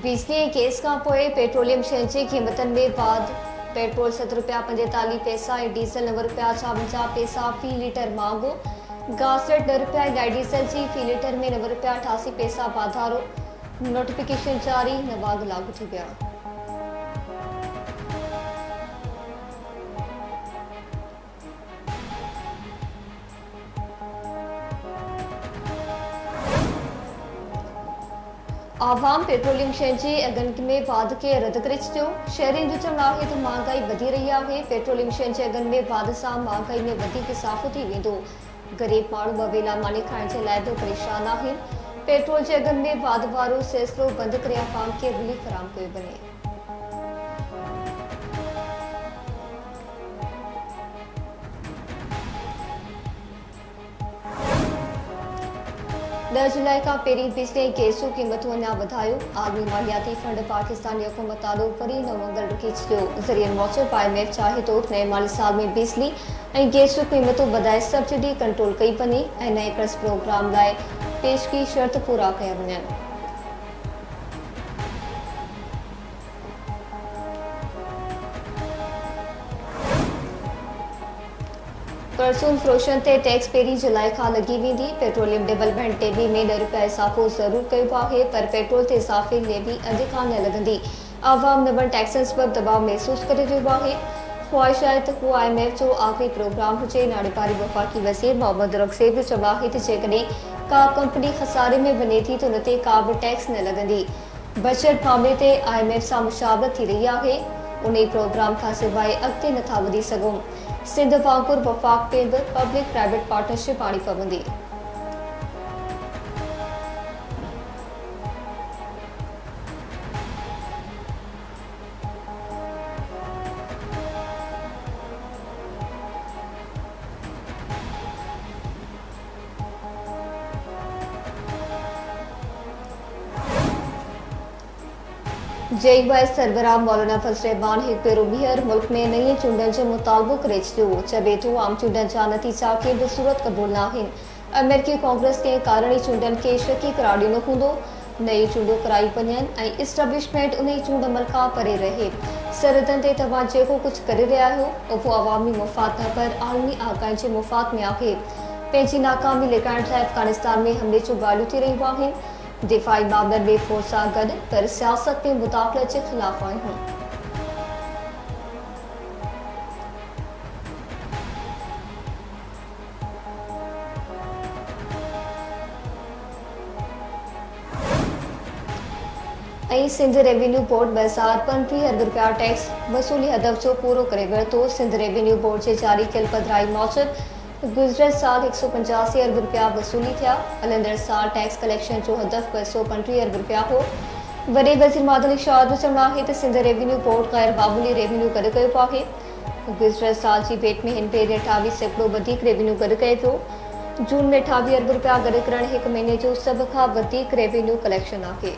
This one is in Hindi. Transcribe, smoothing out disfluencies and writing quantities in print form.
बिजली गैस का पोइ पेट्रोलियम शयुनि जी क़ीमतनि में वाध। पेट्रोल ₹7.45 ऐं डीज़ल ₹9.52 फ़ी लीटर महांगो। गैस रेट ₹9 ऐं डीज़ल जी फ़ी लीटर में ₹9.88 वाधारो। नोटिफिकेशन जारी, नवां अघ लागू थी विया। आवाम पेट्रोलियम शयुनि जे अघनि में वाध खे रद्द करे छॾियो। शहरियुनि जो चवणु आहे त महांगाई वधी रही आहे। पेट्रोलियम शयुनि जे अघनि में वाध सां महांगाई में वधीक इज़ाफ़ो थी वेंदो। ग़रीब माण्हू ॿ वेला मानी खाइण जे लाइ बि परेशान आहिनि। पेट्रोल जे अघनि में वाध वारो सिलसिलो बंदि करे आवाम खे रिलीफ फ़राहम कयो वञे। 10 जुलाई खां पहिरीं बिजली ऐं गैस जूं क़ीमतूं अञा वधायो। आलमी मालियाती फंड पाकिस्तानी हुकूमत तालो वरी नओं मंगल रखी छॾियो। ज़रियनि मूजिबि IMF चाहे थो नए माली साल में बिजली ऐं गैस जूं क़ीमतूं वधाए सब्सिडी कंट्रोल कई वञे ऐं नए कर्ज़ प्रोग्राम लाइ पेशगी शर्त पूरा कया वञनि। परचून फ़रोशनि ते टैक्स पहिरीं जुलाई खां लॻी वेंदी। पेट्रोलियम डेवलपमेंट लेवी में ₹10 इज़ाफ़ो ज़रूरु कयो आहे, पर पेट्रोल ते इज़ाफ़े लेवी अॼु खां न लॻंदी। आवाम नवनि टैक्सनि सबबि दबाव महसूस करे रहियो आहे। ख़्वाहिश आहे त हू IMF जो आख़िरी प्रोग्राम हुजे। नाड़ेवारी वफ़ाक़ी वज़ीर मोहम्मद रग़ज़े जो चवणु आहे त जेकॾहिं का कंपनी खसारे में वञे थी त उन ते का बि टैक्स न लॻंदी। बजट मामले ते IMF सां मुशावरत थी रही आहे। उन प्रोग्राम खां सवाइ अॻिते नथा वधी सघूं। सिंध वांगुरु वफ़ाक़ में बि पब्लिक प्राइवेट पार्टनरशिप आणी पवंदी। JUIS सरबराह मौलाना फज़ल रहमान हिकु भेरो ॿीहर मुल्क में नई चूंडनि जो मुतालबो करे छॾियो। चवे थो आम चूंडनि जा नतीजा के बि सूरत क़बूल न आहिनि। अमेरिकी कांग्रेस कंहिं कारणि चूंडनि खे शकी करार ॾिनो हूंदो। नयूं चूंडूं कराई वञनि ऐं इस्टेब्लिशमेंट उन चूंड अमल खां परे रहे। सरहदनि ते तव्हां जेको कुझु करे रहिया आहियो उहो अवामी मुफ़ाद न पर आलमी आकाइन जे मुफ़ाद में आहे। पंहिंजी नाकामी लिकाइण लाइ अफ़गानिस्तान में हमले जूं ॻाल्हियूं थी रहियूं आहिनि। दिफ़ाई मामलनि में फ़ौज सां गॾु पर सियासत में मुदाख़लत जे ख़िलाफ़ आहियूं। ऐं सिंध रेवेन्यू बोर्ड 2035 अरब रुपया टैक्स वसूली हदफ़ जो पूरो करे वरितो। सिंध रेवेन्यू बोर्ड जे जारी कयल पधिराई मूजिबि गुज़िरियल साल 185 अरब रुपया वसूली थिया। हलंदड़ साल टैक्स कलेक्शन जो हदफ़ 235 अरब रुपया हो। वॾे वज़ीर मादल शाह जो चवणु आहे त सिंध रेवेन्यू बोर्ड गैर मामूली रेवेन्यू गॾु कयो आहे। गुज़िरियल साल जी भेट में हिन भेरे 28 सैकड़ो वधीक रेवेन्यू गॾु कयो वियो। जून में 28 अरब रुपया गॾु करणु हिकु महीने जो सभ खां वधीक रेवेन्यू कलेक्शन आहे।